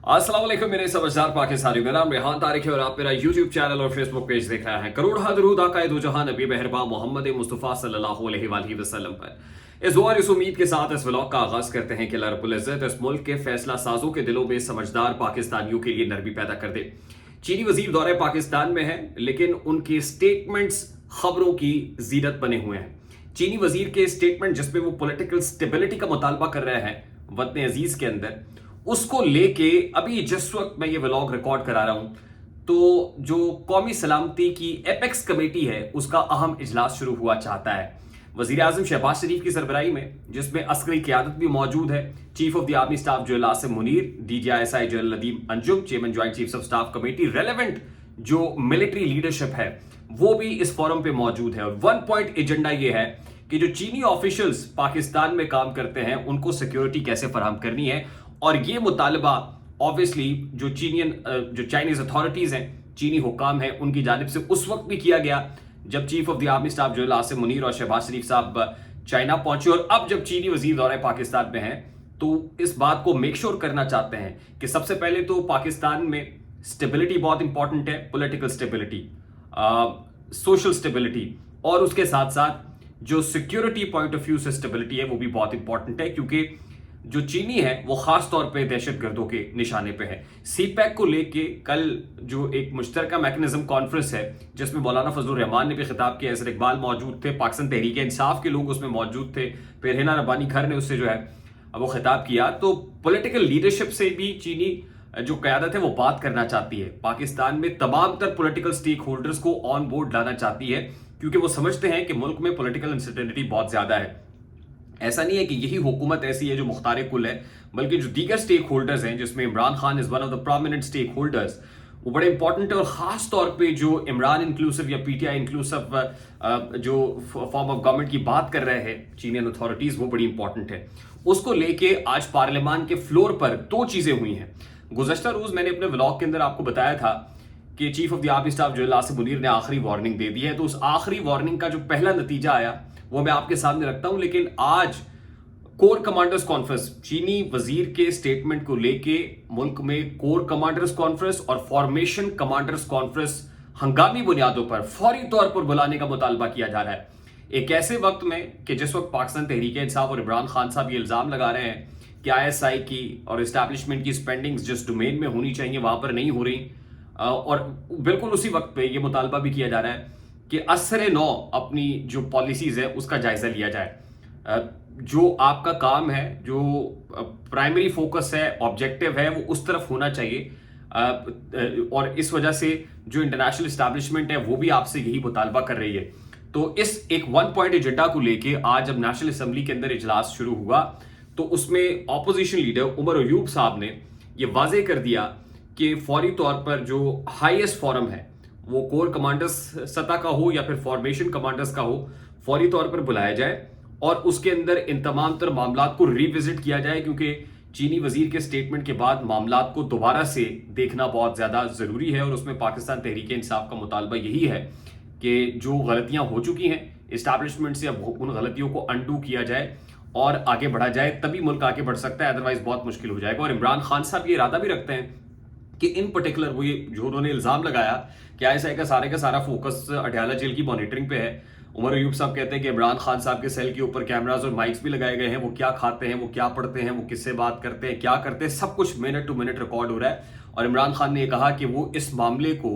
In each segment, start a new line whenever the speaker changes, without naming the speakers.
अस्सलाम वालेकुम मेरे समझदार पाकिस्तानी, मेरा नाम रेहान तारिक है और आप मेरा यूट्यूब चैनल और फेसबुक पेज देख रहे हैं। करोड़ दरूद आकाए दो जहां नबी मेहरबान मोहम्मद मुस्तफ़ा सल्लल्लाहु अलैहि वसल्लम पर। इस दुआ और इस उम्मीद के साथ इस व्लॉग का आगाज करते हैं कि अल्लाह रब्बुल इज्जत इस मुल्क के फैसला साजों के दिलों में समझदार पाकिस्तानियों के लिए नरमी पैदा कर दे। चीनी वजीर दौरे पाकिस्तान में है, लेकिन उनके स्टेटमेंट्स खबरों की जीनत बने हुए हैं। चीनी वजीर के स्टेटमेंट जिसमें वो पॉलिटिकल स्टेबिलिटी का मुतालबा कर रहे हैं वतन अजीज के अंदर, उसको लेके अभी जिस वक्त मैं ये व्लॉग रिकॉर्ड करा रहा हूं तो जो कौमी सलामती की एपेक्स कमेटी है उसका अहम इजलास शुरू हुआ चाहता है वजीर आजम शहबाज शरीफ की सरबराही में, जिसमें अस्करी क़यादत भी मौजूद है। Chief of the army staff general Asim Munir, DGISI general Nadeem Anjum, chairman joint chiefs of staff committee, relevant जो मिलिट्री लीडरशिप है वो भी इस फोरम पे मौजूद है। और वन पॉइंट एजेंडा ये है कि जो चीनी ऑफिशियल्स पाकिस्तान में काम करते हैं उनको सिक्योरिटी कैसे फराहम करनी है। और ये मुतालबा ऑब्वियसली जो चाइनीज अथॉरिटीज हैं, चीनी हुकाम हैं, उनकी जानिब से उस वक्त भी किया गया जब chief of the army staff general Asim Munir और शहबाज शरीफ साहब चाइना पहुंचे। और अब जब चीनी वजीर दौरे पाकिस्तान में हैं तो इस बात को मेक श्योर करना चाहते हैं कि सबसे पहले तो पाकिस्तान में स्टेबिलिटी बहुत इंपॉर्टेंट है, पॉलिटिकल स्टेबिलिटी, सोशल स्टेबिलिटी, और उसके साथ साथ जो सिक्योरिटी पॉइंट ऑफ व्यू से स्टेबिलिटी है वो भी बहुत इंपॉर्टेंट है, क्योंकि जो चीनी है वो खास तौर पे दहशतगर्दों के निशाने पे है। CPEC को लेके कल जो एक मुश्तरका मैकेनिज्म कॉन्फ्रेंस है जिसमें मौलाना फजलुर रहमान ने भी खिताब किया, अजहर इकबाल मौजूद थे, पाकिस्तान तहरीक इंसाफ के लोग उसमें मौजूद थे, फिर हिना रब्बानी घर ने उससे जो है वो खिताब किया। तो पॉलिटिकल लीडरशिप से भी चीनी जो क़यादत है वो बात करना चाहती है, पाकिस्तान में तमाम तर पॉलिटिकल स्टेक होल्डर्स को ऑन बोर्ड लाना चाहती है, क्योंकि वो समझते हैं कि मुल्क में पॉलिटिकल अनसर्टेनिटी बहुत ज्यादा है। ऐसा नहीं है कि यही हुकूमत ऐसी है जो मुख्तार कुल है, बल्कि जो दीगर स्टेक होल्डर्स हैं जिसमें Imran Khan is one of the prominent stakeholders, वो बड़े इंपॉर्टेंट है। और खास तौर पे जो इमरान इंक्लूसिव या PTI इंक्लूसिव जो फॉर्म ऑफ गवर्नमेंट की बात कर रहे हैं चीनियन अथॉरिटीज, वो बड़ी इंपॉर्टेंट है। उसको लेके आज पार्लियामान के फ्लोर पर दो चीजें हुई हैं। गुज़श्ता रोज मैंने अपने व्लॉग के अंदर आपको बताया था कि chief of the army staff general Asim Munir ने आखिरी वार्निंग दे दी है। तो उस आखिरी वार्निंग का जो पहला नतीजा आया वो मैं आपके सामने रखता हूं। लेकिन आज कोर कमांडर्स कॉन्फ्रेंस, चीनी वजीर के स्टेटमेंट को लेके मुल्क में कोर कमांडर्स कॉन्फ्रेंस और फॉर्मेशन कमांडर्स कॉन्फ्रेंस हंगामी बुनियादों पर फौरी तौर पर बुलाने का मुतालबा किया जा रहा है। एक ऐसे वक्त में कि जिस वक्त पाकिस्तान तहरीक इंसाफ और इमरान खान साहब ये इल्जाम लगा रहे हैं कि ISI की और इस्टेब्लिशमेंट की स्पेंडिंग्स जिस डोमेन में होनी चाहिए वहां पर नहीं हो रही, और बिल्कुल उसी वक्त पे ये मुतालबा भी किया जा रहा है कि असर नौ अपनी जो पॉलिसीज है उसका जायजा लिया जाए। जो आपका काम है, जो प्राइमरी फोकस है, ऑब्जेक्टिव है, वो उस तरफ होना चाहिए। और इस वजह से जो इंटरनेशनल इस्टेब्लिशमेंट है वो भी आपसे यही मुतालबा कर रही है। तो इस एक वन पॉइंट एजेंडा को लेके आज जब नेशनल असेंबली के अंदर इजलास शुरू हुआ तो उसमें ऑपोजिशन लीडर उमर अयूब साहब ने ये वाजे कर दिया कि फौरी तौर पर जो हाईएस्ट फोरम है वो कोर कमांडर्स सतह का हो या फिर फॉर्मेशन कमांडर्स का हो, फौरी तौर पर बुलाया जाए और उसके अंदर इन तमाम तर मामलात को रिविजिट किया जाए, क्योंकि चीनी वजीर के स्टेटमेंट के बाद मामलात को दोबारा से देखना बहुत ज्यादा जरूरी है। और उसमें पाकिस्तान तहरीक इंसाफ का मुतालबा यही है कि जो गलतियां हो चुकी हैं इस्टेब्लिशमेंट से अब उन गलतियों को अंडू किया जाए और आगे बढ़ा जाए, तभी मुल्क आगे बढ़ सकता है, अदरवाइज बहुत मुश्किल हो जाएगा। और इमरान खान साहब ये इरादा भी रखते हैं कि इन पर्टिकुलर वो ये जो उन्होंने इल्जाम लगाया कि ISI का सारा फोकस अडयाला जेल की मॉनिटरिंग पे है। उमर अयूब साहब कहते हैं कि इमरान खान साहब के सेल के ऊपर कैमरास और माइक्स भी लगाए गए हैं, वो क्या खाते हैं, वो क्या पढ़ते हैं, वो किससे बात करते हैं, क्या करते हैं, सब कुछ मिनट टू मिनट रिकॉर्ड हो रहा है। और इमरान खान ने कहा कि वो इस मामले को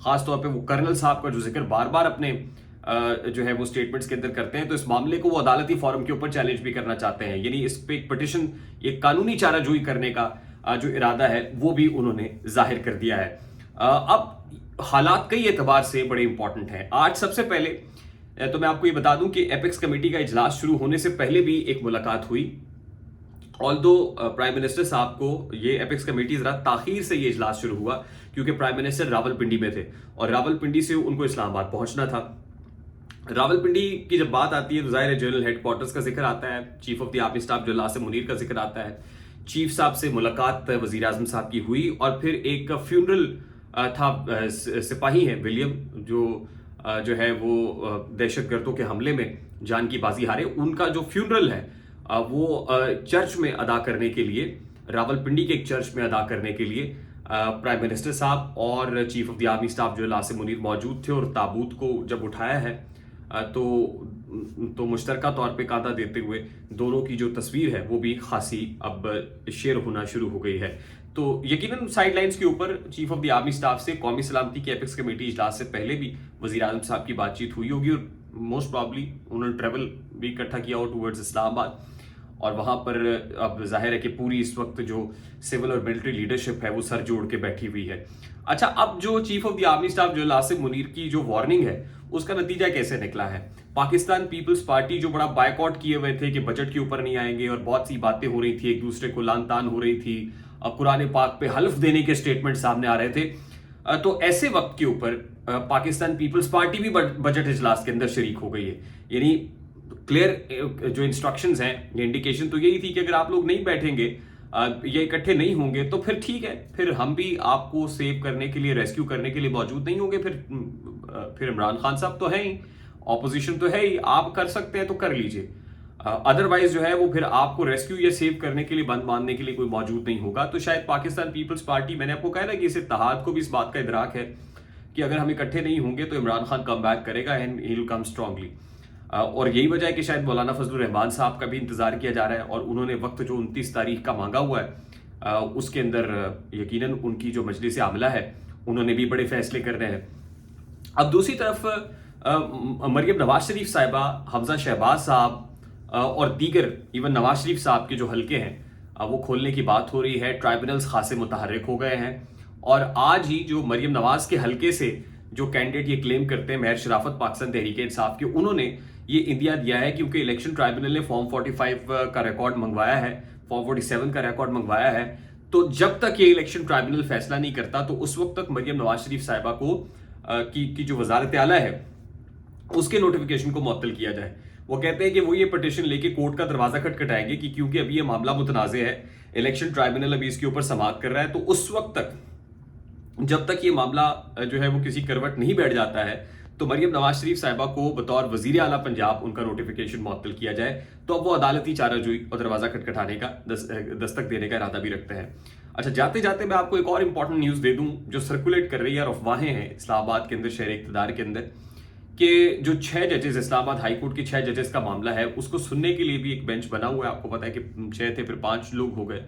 खास तौर पे वो कर्नल साहब का जो जिक्र बार बार अपने जो है वो स्टेटमेंट्स के अंदर करते हैं, तो इस मामले को वो अदालती फोरम के ऊपर चैलेंज भी करना चाहते हैं। यानी इस पे एक पिटिशन, एक कानूनी चाराजोई करने का जो इरादा है वो भी उन्होंने जाहिर कर दिया है। अब हालात कई एतबार से बड़े इंपॉर्टेंट हैं। आज सबसे पहले तो मैं आपको ये बता दूं कि एपेक्स कमेटी का इजलास शुरू होने से पहले भी एक मुलाकात हुई। ऑल्दो प्राइम मिनिस्टर साहब को ये एपेक्स कमेटी जरा ताखीर से ये इजलास शुरू हुआ क्योंकि प्राइम मिनिस्टर रावलपिंडी में थे और रावलपिंडी से उनको इस्लामाबाद पहुंचना था। रावलपिंडी की जब बात आती है तो जाहिर है जनरल हेडक्वार्टर्स का जिक्र आता है, chief of the army staff general Asim Munir का जिक्र आता है, चीफ साहब से मुलाकात वजीर आजम साहब की हुई और फिर एक फ्यूनरल था, सिपाही हैं विलियम जो है वो दहशतगर्दों के हमले में जान की बाजी हारे, उनका जो फ्यूनरल है वो चर्च में अदा करने के लिए रावलपिंडी के एक चर्च में अदा करने के लिए प्राइम मिनिस्टर साहब और chief of the army staff जो आसिम मुनीर मौजूद थे, और ताबूत को जब उठाया है तो मुश्तरका तौर पे कांधा देते हुए दोनों की जो तस्वीर है वो भी खासी अब शेयर होना शुरू हो गई है। तो यकीनन साइड लाइन्स के ऊपर chief of the army staff से कौमी सलामती की एपिक्स कमेटी इजलास से पहले भी वजीर आजम साहब की बातचीत हुई होगी, और मोस्ट प्रॉब्ली उन्होंने ट्रेवल भी इकट्ठा किया हो टूवर्ड्स इस्लामाबाद, और वहाँ पर अब जाहिर है कि पूरी इस वक्त जो सिविल और मिलिट्री लीडरशिप है वो सर जोड़ के बैठी हुई है। अच्छा, अब जो chief of the army staff जो आसिम मुनीर की जो वार्निंग है उसका नतीजा कैसे निकला है? पाकिस्तान पीपल्स पार्टी जो बड़ा बायकॉट किए हुए थे कि बजट के ऊपर नहीं आएंगे, और बहुत सी बातें हो रही थी, एक दूसरे को लान तान हो रही थी, कुरान पाक पे हल्फ देने के स्टेटमेंट सामने आ रहे थे, तो ऐसे वक्त के ऊपर पाकिस्तान पीपल्स पार्टी भी बजट इजलास के अंदर शरीक हो गई है। यानी क्लियर जो इंस्ट्रक्शंस हैं, ये इंडिकेशन तो यही थी कि अगर आप लोग नहीं बैठेंगे, ये इकट्ठे नहीं होंगे, तो फिर ठीक है, फिर हम भी आपको सेव करने के लिए, रेस्क्यू करने के लिए मौजूद नहीं होंगे। फिर इमरान खान साहब तो है ही, ऑपोजिशन तो है ही, आप कर सकते हैं तो कर लीजिए, अदरवाइज जो है वो फिर आपको रेस्क्यू या सेव करने के लिए, बंद मानने के लिए कोई मौजूद नहीं होगा। तो शायद पाकिस्तान पीपल्स पार्टी, मैंने आपको कहा ना कि इस इत्तेहाद को भी इस बात का इदराक है कि अगर हम इकट्ठे नहीं होंगे तो इमरान खान कम बैक करेगा and he will come strongly. और यही वजह है कि शायद मौलाना फजलुर रहमान साहब का भी इंतजार किया जा रहा है, और उन्होंने वक्त जो 29 तारीख का मांगा हुआ है उसके अंदर यकीनन उनकी जो मजलिस आमला है उन्होंने भी बड़े फैसले करने हैं। अब दूसरी तरफ मरियम नवाज शरीफ साहिबा, हमजा शहबाज साहब और दीगर इवन नवाज शरीफ साहब के जो हलके हैं वो खोलने की बात हो रही है। ट्राइब्यूनल्स खासे मुतहर्रिक हो गए हैं, और आज ही जो मरियम नवाज के हलके से जो कैंडिडेट ये क्लेम करते हैं, महर शराफत पाकिस्तान तहरीक इंसाफ के, उन्होंने ये इंदिया दिया है क्योंकि इलेक्शन ट्राइब्यूनल ने फॉर्म 45 का रिकॉर्ड मंगवाया है, फॉर्म 47 का रिकॉर्ड मंगवाया है। तो जब तक ये इलेक्शन ट्राइब्यूनल फैसला नहीं करता तो उस वक्त तक मरियम नवाज शरीफ साहिबा को की जो वजारत आला है उसके नोटिफिकेशन को मुअत्तल किया जाए। वो कहते हैं कि वो ये पिटीशन लेके कोर्ट का दरवाजा खटखटाएंगे कि क्योंकि अभी ये मामला मुतनाज़े है, इलेक्शन ट्राइब्यूनल अभी इसके ऊपर समाअत कर रहा है, तो उस वक्त तक जब तक ये मामला जो है वो किसी करवट नहीं बैठ जाता है तो मरियम नवाज शरीफ साहिबा को बतौर वजीर आला पंजाब उनका नोटिफिकेशन मुअत्तल किया जाए। तो अब वो अदालती चाराजोई और दरवाजा खटखटाने का दस्तक देने का इरादा भी रखते हैं। अच्छा, जाते जाते मैं आपको एक और इंपॉर्टेंट न्यूज़ दे दूं जो सर्कुलेट कर रही है और अफवाहें हैं इस्लामाबाद के अंदर, शहर इक़्तिदार के अंदर, कि जो 6 जजेस, इस्लामाबाद हाई कोर्ट के 6 जजेस का मामला है उसको सुनने के लिए भी एक बेंच बना हुआ है। आपको पता है कि 6 थे, फिर 5 लोग हो गए।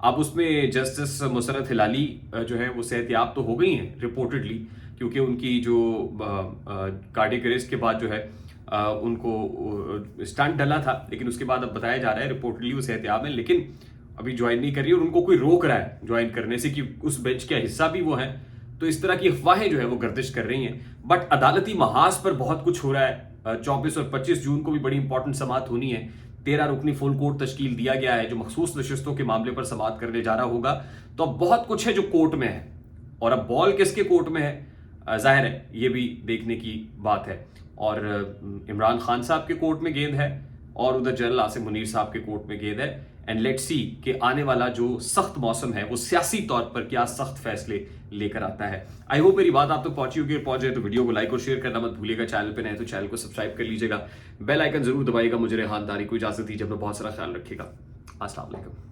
अब उसमें जस्टिस मुसरत हिलाली जो है वो सेहतियाब तो हो गई हैं रिपोर्टेडली, क्योंकि उनकी जो कार्डियक अरेस्ट के बाद जो है उनको स्टंट डला था, लेकिन उसके बाद अब बताया जा रहा है रिपोर्टेडली वो सेहतियाब है, लेकिन अभी ज्वाइन नहीं कर रही, और उनको कोई रोक रहा है ज्वाइन करने से कि उस बेंच का हिस्सा भी वो हैं। तो इस तरह की अफवाहें जो है वो गर्दिश कर रही हैं, बट अदालती महाज पर बहुत कुछ हो रहा है। 24 और 25 जून को भी बड़ी इंपॉर्टेंट समाअत होनी है। 13 रुकनी फुल कोर्ट तश्कील दिया गया है जो मखसूस नशिस्तों के मामले पर समाअत करने जा रहा होगा। तो अब बहुत कुछ है जो कोर्ट में है, और अब बॉल किसके कोर्ट में है जाहिर है ये भी देखने की बात है। और इमरान खान साहब के कोर्ट में गेंद है, और उधर जनरल आसिम मुनीर साहब के कोर्ट में गेंद है। एंड लेट्स सी कि आने वाला जो सख्त मौसम है वो सियासी तौर पर क्या सख्त फैसले लेकर आता है। आई होप मेरी बात आप तक पहुंची होगी, और पहुंच जाए तो वीडियो को लाइक और शेयर करना मत भूलिएगा। चैनल पे नए तो चैनल को सब्सक्राइब कर लीजिएगा, बेल आइकन जरूर दबाइएगा। मुझे रेहान तारी को इजाजत दीजिए, अपना बहुत सारा ख्याल रखिएगा। अस्सलाम वालेकुम।